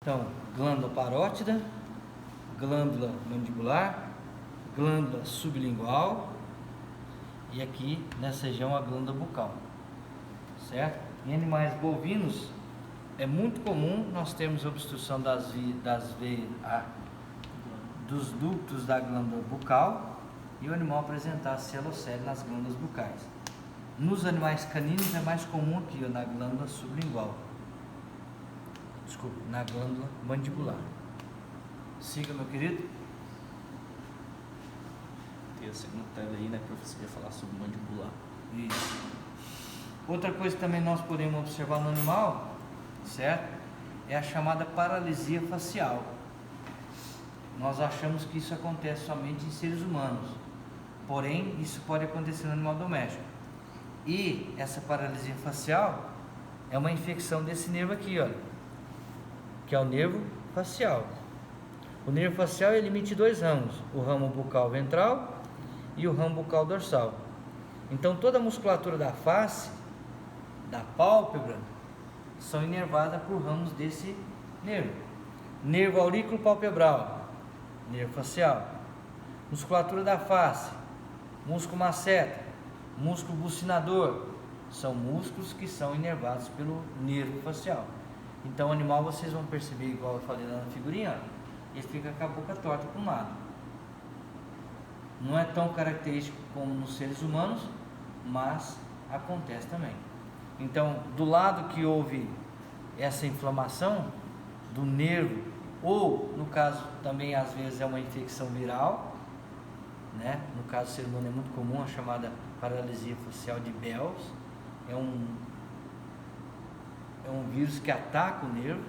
Então, glândula parótida, glândula mandibular, glândula sublingual e aqui nessa região a glândula bucal, certo? Em animais bovinos é muito comum nós termos obstrução dos ductos da glândula bucal e o animal apresentar celocele nas glândulas bucais. Nos animais caninos é mais comum aqui, na glândula sublingual. Desculpa, na glândula mandibular. Siga, meu querido. Tem a segunda tela aí, né, professor? Ia falar sobre mandibular. Isso. Outra coisa que também nós podemos observar no animal, certo? É a chamada paralisia facial. Nós achamos que isso acontece somente em seres humanos, porém isso pode acontecer no animal doméstico. E essa paralisia facial é uma infecção desse nervo aqui, olha, que é o nervo facial. O nervo facial ele emite dois ramos, o ramo bucal ventral e o ramo bucal dorsal. Então toda a musculatura da face, da pálpebra, são inervadas por ramos desse nervo. Nervo aurículo palpebral, nervo facial. Musculatura da face, músculo masseter, músculo bucinador, são músculos que são inervados pelo nervo facial. Então o animal, vocês vão perceber, igual eu falei lá na figurinha, ele fica com a boca torta para um lado. Não é tão característico como nos seres humanos, mas acontece também. Então, do lado que houve essa inflamação do nervo, ou no caso também às vezes é uma infecção viral, né? No caso do ser humano é muito comum a chamada paralisia facial de Bell's, é um vírus que ataca o nervo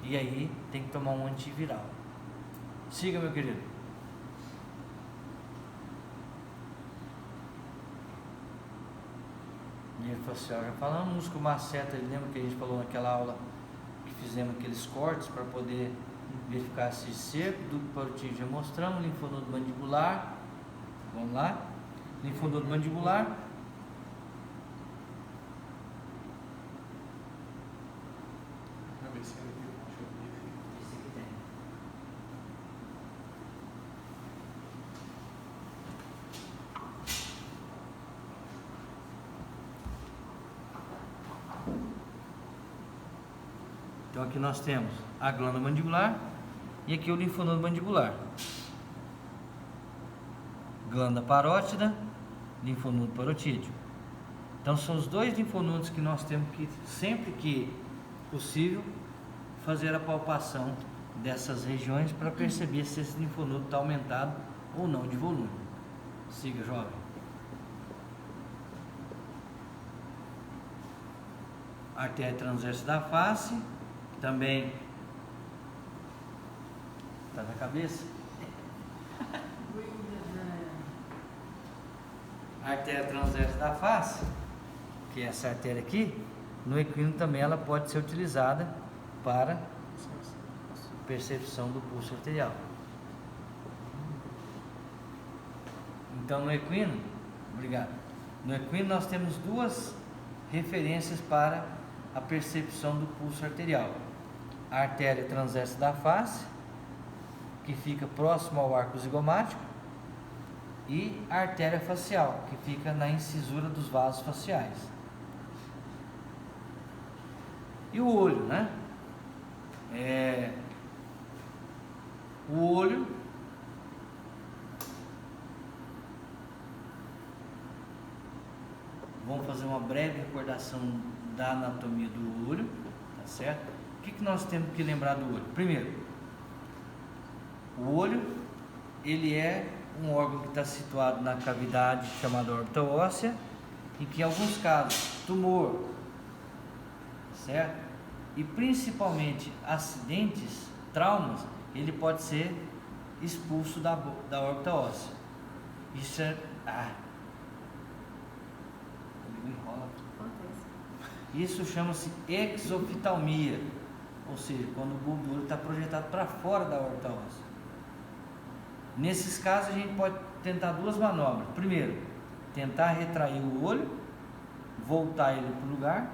e aí tem que tomar um antiviral. Siga, meu querido. Nervo facial já falamos, músculo masseter, lembra que a gente falou naquela aula que fizemos aqueles cortes para poder verificar se seco, ducto parotídeo já mostramos, linfonodo mandibular, vamos lá, linfonodo mandibular, então aqui nós temos a glândula mandibular e aqui o linfonodo mandibular. Glândula parótida, linfonodo parotídeo. Então são os dois linfonodos que nós temos que, sempre que possível, fazer a palpação dessas regiões para perceber se esse linfonodo está aumentado ou não de volume. Siga, jovem. Artéria transversa da face, também está na cabeça. A artéria transversa da face, que é essa artéria aqui, no equino também ela pode ser utilizada para percepção do pulso arterial. Então no equino, obrigado. No equino nós temos duas referências para a percepção do pulso arterial. A artéria transversa da face, que fica próximo ao arco zigomático, e a artéria facial, que fica na incisura dos vasos faciais. E o olho, né? O olho vamos fazer uma breve recordação da anatomia do olho, tá certo? O que nós temos que lembrar do olho? Primeiro, o olho, ele é um órgão que está situado na cavidade chamada órbita óssea, e que em alguns casos, tumor, certo? E principalmente acidentes, traumas, ele pode ser expulso da órbita óssea. Isso é... Isso chama-se exoftalmia, ou seja, quando o bulbo do olho está projetado para fora da órbita óssea. Nesses casos a gente pode tentar duas manobras. Primeiro, tentar retrair o olho, voltar ele para o lugar,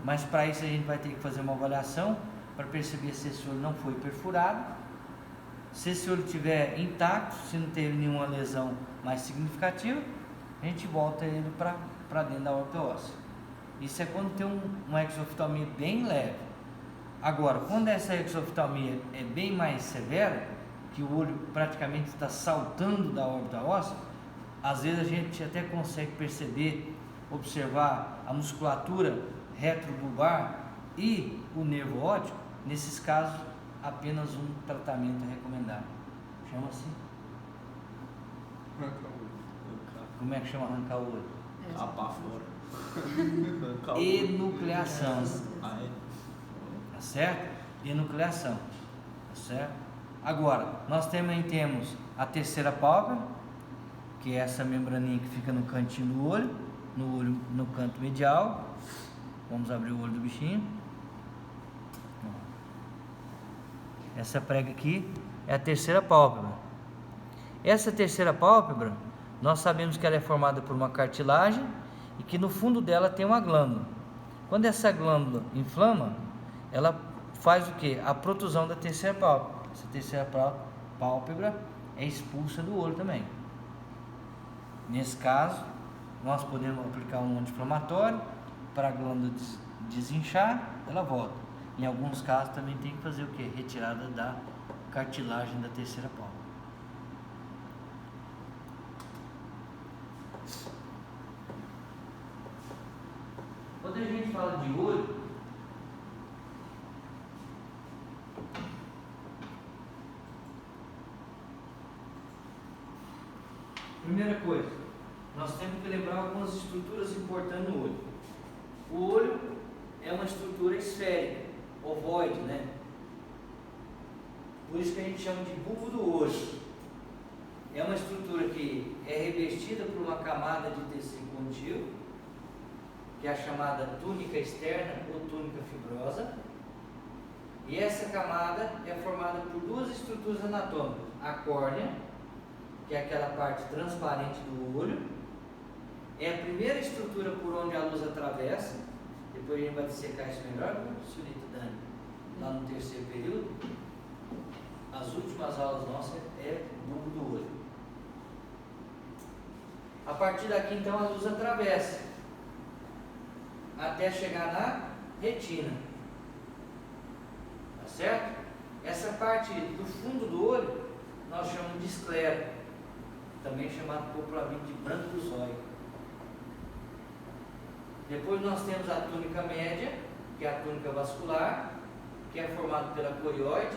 mas para isso a gente vai ter que fazer uma avaliação para perceber se esse olho não foi perfurado. Se esse olho estiver intacto, se não teve nenhuma lesão mais significativa, a gente volta ele para dentro da órbita óssea. Isso é quando tem uma exoftalmia bem leve. Agora, quando essa exoftalmia é bem mais severa, que o olho praticamente está saltando da órbita óssea, às vezes a gente até consegue perceber, observar a musculatura retrobulbar e o nervo óptico. Nesses casos, apenas um tratamento é recomendado. Chama-se? Arrancar o olho. Como é que chama arrancar o olho? Capar fora. Arrancar o olho. Enucleação. Ah, é? Tá certo? Enucleação. Tá certo? Agora, nós também temos a terceira pálpebra, que é essa membraninha que fica no cantinho do olho, no canto medial. Vamos abrir o olho do bichinho. Essa prega aqui é a terceira pálpebra. Essa terceira pálpebra, nós sabemos que ela é formada por uma cartilagem e que no fundo dela tem uma glândula. Quando essa glândula inflama, ela faz o que? A protusão da terceira pálpebra. Essa terceira pálpebra é expulsa do olho também. Nesse caso, nós podemos aplicar um anti-inflamatório para a glândula desinchar, ela volta. Em alguns casos também tem que fazer o que? Retirada da cartilagem da terceira pálpebra. Quando a gente fala de olho, primeira coisa, nós temos que lembrar algumas estruturas importantes no olho. O olho é uma estrutura esférica, ovoide, né? Por isso que a gente chama de bulbo do olho. É uma estrutura que é revestida por uma camada de tecido contínuo, que é a chamada túnica externa ou túnica fibrosa. E essa camada é formada por duas estruturas anatômicas: a córnea, que é aquela parte transparente do olho, é a primeira estrutura por onde a luz atravessa. Depois a gente vai dissecar isso melhor, senhorita Dani, lá no terceiro período. As últimas aulas nossas é bulbo do olho. A partir daqui então a luz atravessa até chegar na retina. Tá certo? Essa parte do fundo do olho nós chamamos de esclera, também chamado popularmente de branco do zóio. Depois nós temos a túnica média, que é a túnica vascular, que é formada pela corióide,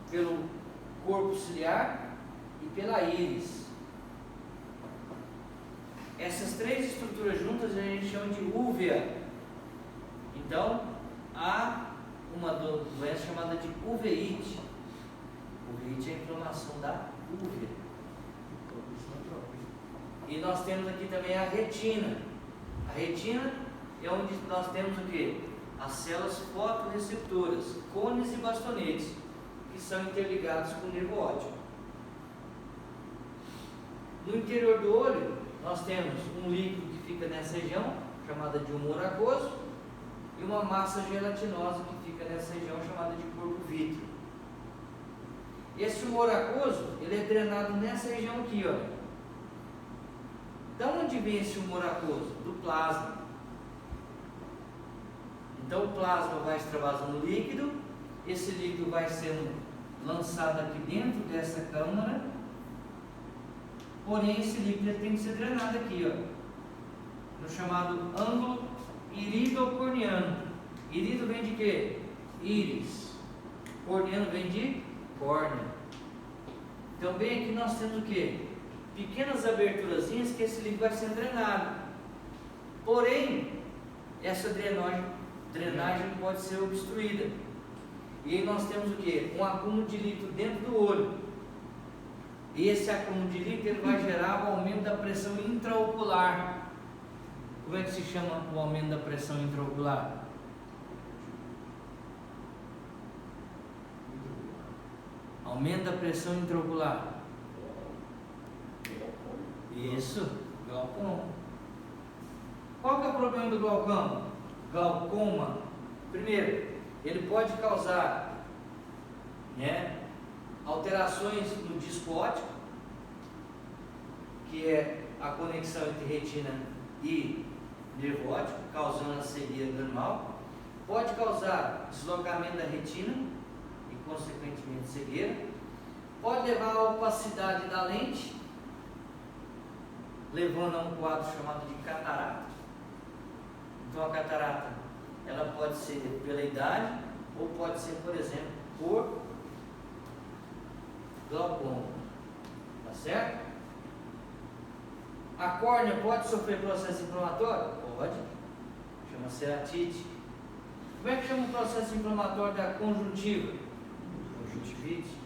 pelo corpo ciliar e pela íris. Essas três estruturas juntas a gente chama de úvea. Então, há uma doença chamada de uveíte. Uveíte é a inflamação da úvea. E nós temos aqui também a retina. A retina é onde nós temos o quê? As células fotorreceptoras, cones e bastonetes, que são interligados com o nervo óptico. No interior do olho, nós temos um líquido que fica nessa região, chamada de humor aquoso, e uma massa gelatinosa que fica nessa região, chamada de corpo vítreo. Esse humor aquoso, ele é drenado nessa região aqui, ó. De onde vem esse humor aquoso? Do plasma. Então o plasma vai extravasando líquido, esse líquido vai sendo lançado aqui dentro dessa câmara, porém esse líquido tem que ser drenado aqui, ó, no chamado ângulo irido-corneano. Irido vem de quê? Íris. Corneano vem de córnea. Então bem aqui nós temos o quê? Pequenas aberturazinhas que esse líquido vai ser drenado. Porém, essa drenagem pode ser obstruída. E aí nós temos o quê? Um acúmulo de líquido dentro do olho. E esse acúmulo de líquido ele vai gerar o aumento da pressão intraocular. Como é que se chama o aumento da pressão intraocular? Aumento da pressão intraocular. Isso, glaucoma. Qual que é o problema do glaucoma? Glaucoma. Primeiro, ele pode causar, né, alterações no disco óptico, que é a conexão entre retina e nervo óptico, causando a cegueira do animal. Pode causar deslocamento da retina e, consequentemente, cegueira. Pode levar à opacidade da lente, levando a um quadro chamado de catarata. Então, a catarata, ela pode ser pela idade ou pode ser, por exemplo, por glaucoma. Tá certo? A córnea pode sofrer processo inflamatório? Pode. Chama ceratite. Como é que chama o processo inflamatório da conjuntiva? Conjuntivite.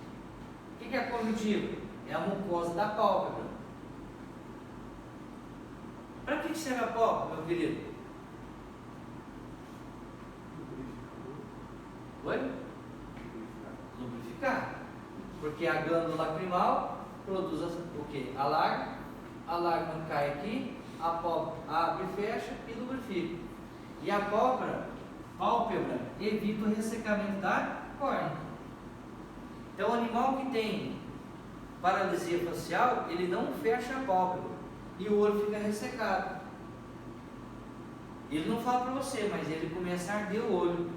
O que é a conjuntiva? É a mucosa da pálpebra. Para que serve a pálpebra, meu querido? Oi? Lubrificar. Porque a glândula lacrimal produz o quê? A lágrima cai aqui, a pálpebra abre e fecha e lubrifica. E a pálpebra evita o ressecamento da córnea. Então, o animal que tem paralisia facial, ele não fecha a pálpebra e o olho fica ressecado. Ele não fala para você, mas ele começa a arder o olho.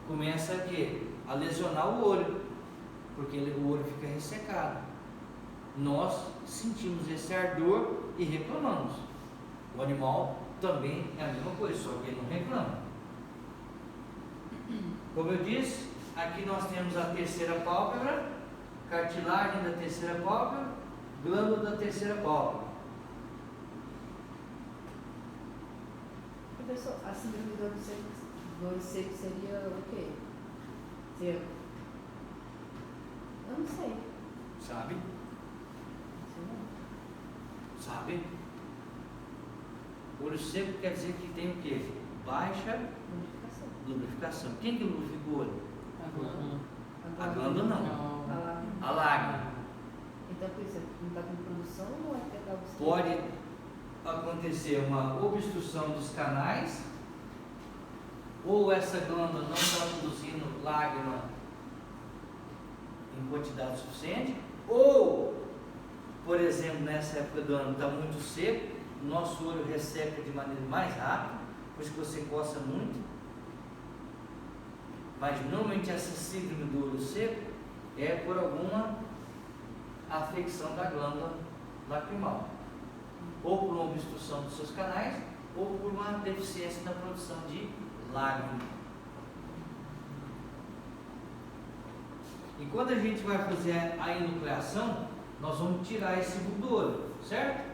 Começa a quê? A lesionar o olho, porque o olho fica ressecado. Nós sentimos esse ardor e reclamamos. O animal também é a mesma coisa, só que ele não reclama. Como eu disse, aqui nós temos a terceira pálpebra, cartilagem da terceira pálpebra, glândula da terceira pálpebra. Professor, a síndrome do olho seco seria o quê? Eu não sei. Sabe? Sabe? Olho seco quer dizer que tem o quê? Baixa lubrificação. Quem que lubrifica o olho? A glândula não. A lágrima. Então, por isso, não está com produção ou é que está obstruindo? Pode acontecer uma obstrução dos canais, ou essa glândula não está produzindo lágrima em quantidade suficiente, ou, por exemplo, nessa época do ano está muito seco, o nosso olho resseca de maneira mais rápida, por isso que você coça muito. Mas normalmente essa síndrome do olho seco é por alguma afecção da glândula lacrimal, ou por uma obstrução dos seus canais, ou por uma deficiência na produção de lágrima. E quando a gente vai fazer a enucleação, nós vamos tirar esse bulbo do olho, certo?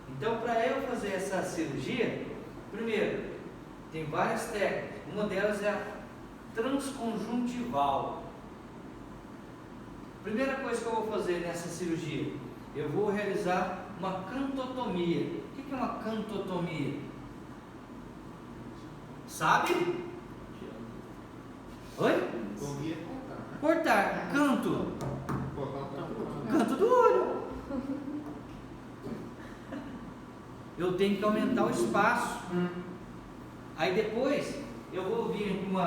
Então, para eu fazer essa cirurgia, primeiro, tem várias técnicas. Uma delas é a transconjuntival. Primeira coisa que eu vou fazer nessa cirurgia, eu vou realizar uma cantotomia. O que é uma cantotomia? Sabe? Oi? Cortar. Canto. Canto do olho. Eu tenho que aumentar o espaço. Aí depois eu vou vir com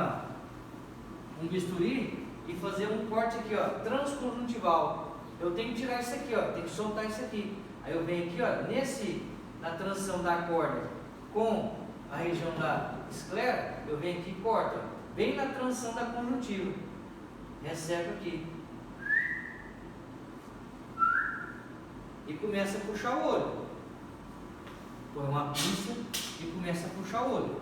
um bisturi e fazer um corte aqui, ó, transconjuntival. Eu tenho que tirar isso aqui, ó, tenho que soltar isso aqui. Aí eu venho aqui, ó, na transição da córnea com a região da esclera, eu venho aqui e corto, ó, bem na transição da conjuntiva. Recebe aqui. E começa a puxar o olho. Põe uma pinça e começa a puxar o olho.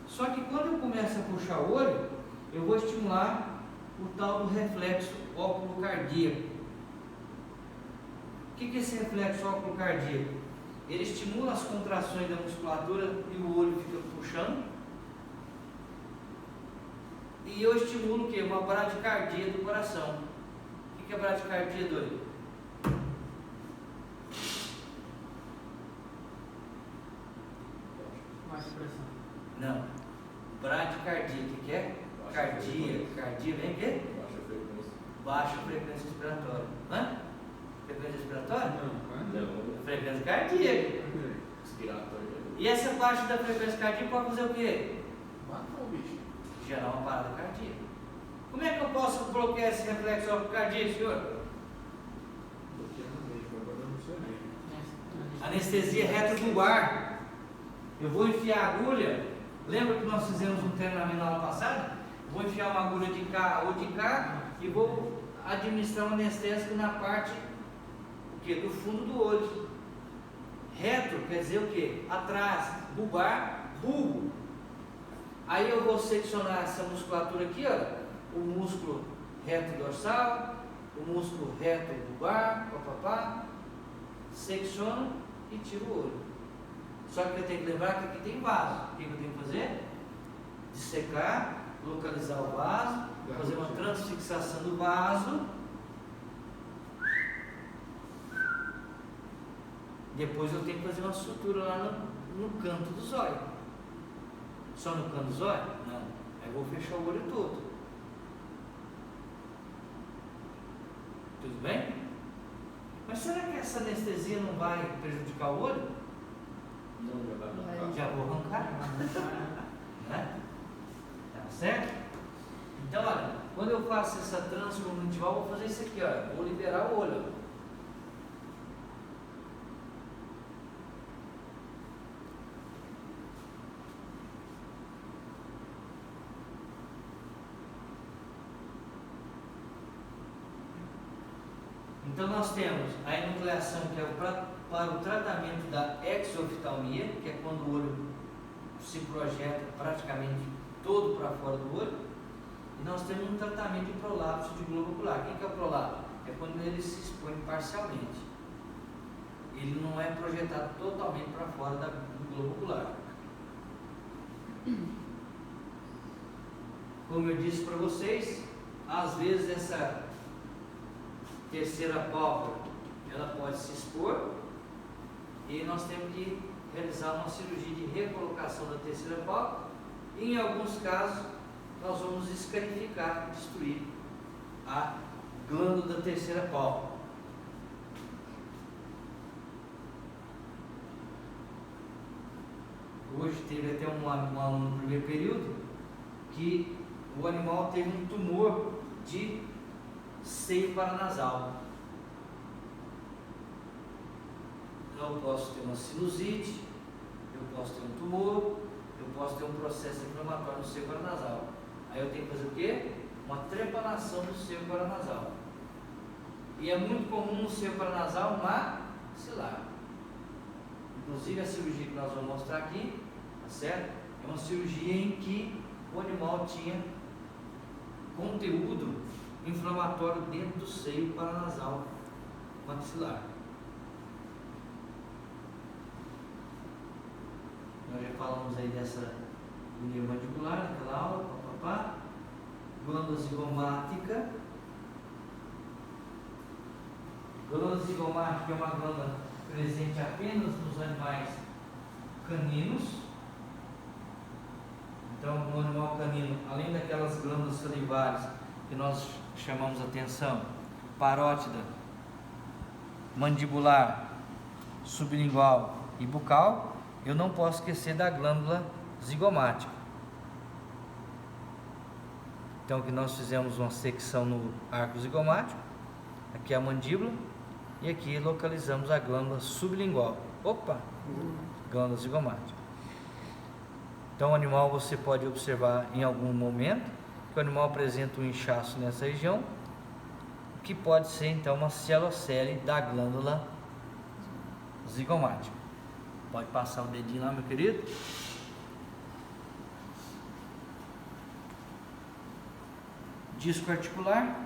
Só que quando eu começo a puxar o olho, eu vou estimular o tal do reflexo óculo cardíaco. O que é esse reflexo óculo cardíaco? Ele estimula as contrações da musculatura e o olho fica puxando. E eu estimulo o quê? Uma bradicardia do coração. O que é bradicardia do olho? Baixa pressão. Não. Bradicardia, o que é? Cardia. Cardia vem o quê? Baixa frequência respiratória. Hã? Frequência respiratória? Não. Frequência cardíaca. Respiratório. E essa baixa da frequência cardíaca pode fazer o quê? Matou o bicho. Gerar uma parada cardíaca. Como é que eu posso bloquear esse reflexo cardíaco, senhor? Bloqueando mesmo, agora eu não sei mesmo. Anestesia retrobulbar. Eu vou enfiar a agulha. Lembra que nós fizemos um treinamento na aula passada? Vou enfiar uma agulha de cá ou de cá e vou administrar um anestésico na parte do fundo do olho. Retro quer dizer o quê? Atrás. Bulbar, bulbo. Aí eu vou seccionar essa musculatura aqui, ó. O músculo reto dorsal, o músculo reto bulbar, papapá. Secciono e tiro o olho. Só que eu tenho que lembrar que aqui tem vaso. O que eu tenho que fazer? Dissecar, localizar o vaso, fazer uma transfixação do vaso. Depois eu tenho que fazer uma sutura lá no canto do zóio. Só no canto do zóio? Não. Aí eu vou fechar o olho todo. Tudo bem? Mas será que essa anestesia não vai prejudicar o olho? Não, já vai arrancar. Já vou arrancar. Né? Tá certo? Então, olha, quando eu faço essa transconjuntival, eu vou fazer isso aqui, ó. Vou liberar o olho. Ó. Então nós temos a enucleação, que é para o tratamento da exoftalmia, que é quando o olho se projeta praticamente todo para fora do olho, e nós temos um tratamento de prolapso de globo ocular. O que é o prolapso? É quando ele se expõe parcialmente. Ele não é projetado totalmente para fora do globo ocular. Como eu disse para vocês, às vezes essa terceira pálpebra, ela pode se expor e nós temos que realizar uma cirurgia de recolocação da terceira pálpebra e em alguns casos nós vamos escarificar, destruir a glândula da terceira pálpebra. Hoje teve até um aluno no primeiro período que o animal teve um tumor de seio paranasal. Eu posso ter uma sinusite, eu posso ter um tumor, eu posso ter um processo inflamatório no seio paranasal. Aí eu tenho que fazer o quê? Uma trepanação do seio paranasal. E é muito comum no seio paranasal maxilar. Inclusive a cirurgia que nós vamos mostrar aqui, tá certo? É uma cirurgia em que o animal tinha conteúdo inflamatório dentro do seio paranasal maxilar. Nós já falamos aí dessa linha mandibular naquela aula, papapá. Glândula zigomática. Glândula zigomática é uma glândula presente apenas nos animais caninos. Então, no animal canino, além daquelas glândulas salivares que nós chamamos a atenção, parótida, mandibular, sublingual e bucal, eu não posso esquecer da glândula zigomática. Então aqui nós fizemos uma secção no arco zigomático, aqui é a mandíbula e aqui localizamos a glândula sublingual. Opa! Glândula zigomática. Então o animal, você pode observar em algum momento que o animal apresenta um inchaço nessa região, que pode ser então uma celocele da glândula zigomática. Pode passar o dedinho lá, meu querido. Disco articular.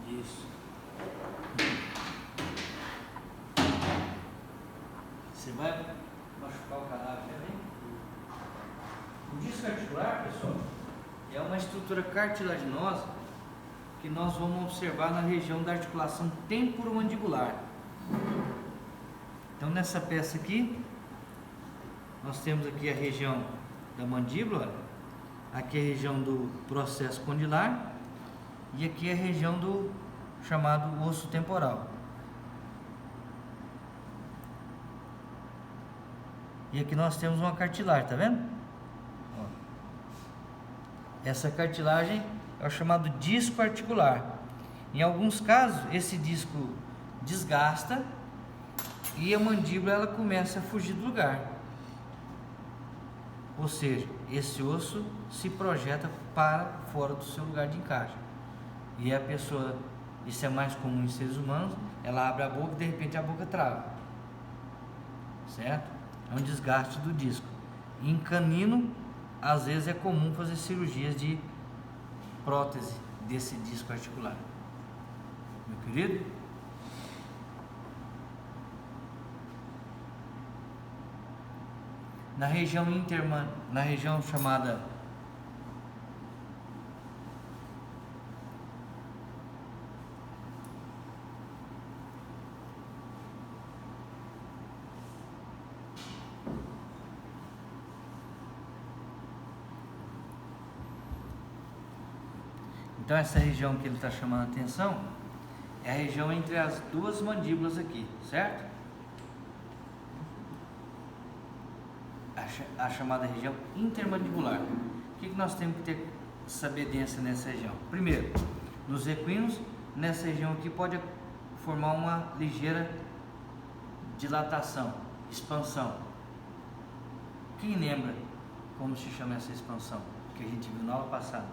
Isso. Você vai machucar o cadáver também? O disco articular, pessoal, é uma estrutura cartilaginosa que nós vamos observar na região da articulação temporomandibular. Então nessa peça aqui, nós temos aqui a região da mandíbula, aqui a região do processo condilar e aqui a região do chamado osso temporal. E aqui nós temos uma cartilagem, tá vendo? Ó. Essa cartilagem é o chamado disco articular. Em alguns casos, esse disco desgasta e a mandíbula ela começa a fugir do lugar. Ou seja, esse osso se projeta para fora do seu lugar de encaixe. E a pessoa, isso é mais comum em seres humanos, ela abre a boca e de repente a boca trava. Certo? É um desgaste do disco. Em canino, às vezes é comum fazer cirurgias de prótese desse disco articular. Meu querido? Na região chamada então essa região que ele está chamando a atenção é a região entre as duas mandíbulas aqui, certo? A chamada região intermandibular. O que nós temos que ter sabedência nessa região? Primeiro, nos equinos, nessa região aqui pode formar uma ligeira dilatação, expansão. Quem lembra como se chama essa expansão que a gente viu na aula passada?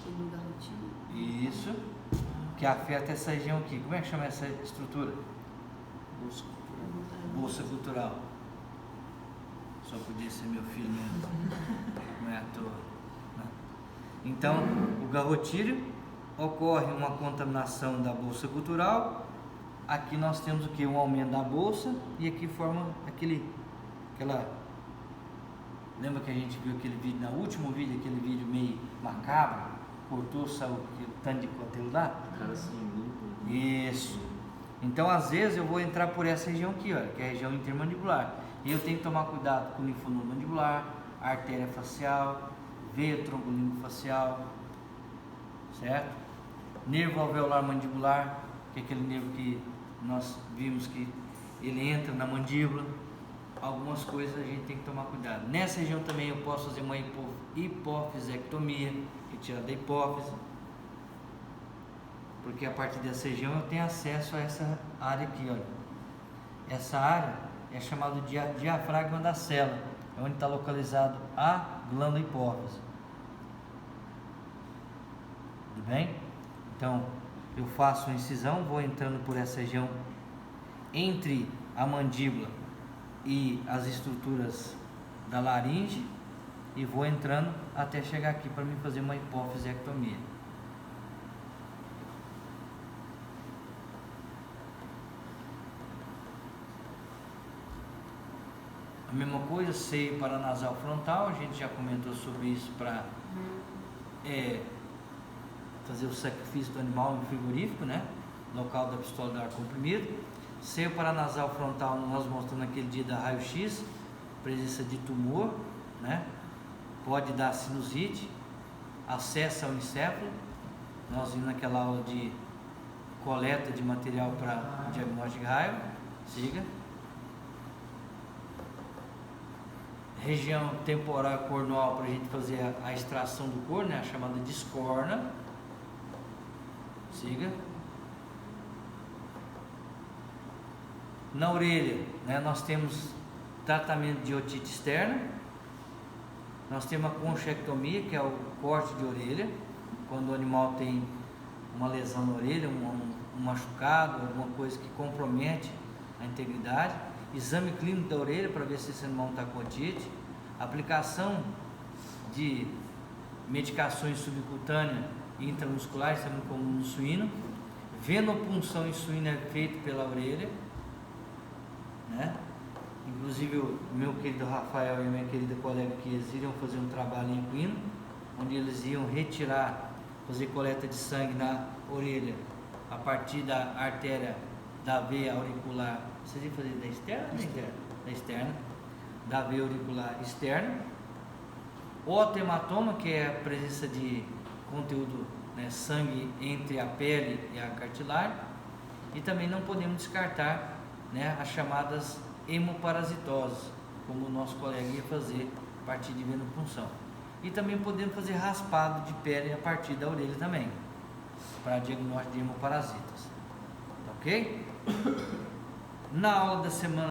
Do garrotinho. Isso, que afeta essa região aqui. Como é que chama essa estrutura? Bolsa cultural. Só podia ser meu filho mesmo. Não é à toa. Não. Então, o garrotírio ocorre uma contaminação da bolsa cultural. Aqui nós temos o que? Um aumento da bolsa e aqui forma aquela. Lembra que a gente viu aquele vídeo, no último vídeo, aquele vídeo meio macabro? Cortou, saiu aquele tanto de conteúdo lá? Cara assim, limpo. Isso. Então, às vezes, eu vou entrar por essa região aqui, ó, que é a região intermandibular. E eu tenho que tomar cuidado com o linfonodo mandibular, artéria facial, veia trombolingofacial, certo? Nervo alveolar mandibular, que é aquele nervo que nós vimos que ele entra na mandíbula. Algumas coisas a gente tem que tomar cuidado. Nessa região também eu posso fazer uma hipofisectomia, retirada da hipófise, porque a partir dessa região eu tenho acesso a essa área aqui, olha. Essa área é chamada de diafragma da célula, é onde está localizado a glândula hipófise. Tudo bem? Então, eu faço a incisão, vou entrando por essa região entre a mandíbula e as estruturas da laringe e vou entrando até chegar aqui para me fazer uma hipofisectomia. A mesma coisa, seio paranasal frontal, a gente já comentou sobre isso para fazer o sacrifício do animal no frigorífico, né? Local da pistola de ar comprimido. Seio paranasal frontal, nós mostramos naquele dia da raio-x, presença de tumor, né? Pode dar sinusite, acesso ao encéfalo. Nós vimos naquela aula de coleta de material para diagnóstico de raio. Siga. Região temporal cornual para a gente fazer a extração do corno, né? A chamada discorna. Siga. Na orelha, né, nós temos tratamento de otite externa, nós temos a conchectomia, que é o corte de orelha, quando o animal tem uma lesão na orelha, um machucado, alguma coisa que compromete a integridade, exame clínico da orelha para ver se esse animal está com otite, aplicação de medicações subcutâneas e intramusculares, isso é muito comum no suíno, venopunção em suíno é feito pela orelha, né? Inclusive o meu querido Rafael e a minha querida colega que eles iriam fazer um trabalho em Equino, onde eles iam retirar, fazer coleta de sangue na orelha a partir da artéria da veia auricular. Vocês iam fazer da externa ou da interna? Da externa, da veia auricular externa. O hematoma, que é a presença de conteúdo, né, sangue entre a pele e a cartilagem. E também não podemos descartar, né, as chamadas hemoparasitoses, como o nosso colega ia fazer a partir de venopunção. E também podemos fazer raspado de pele a partir da orelha também, para diagnóstico de hemoparasitas. Ok? Na aula da semana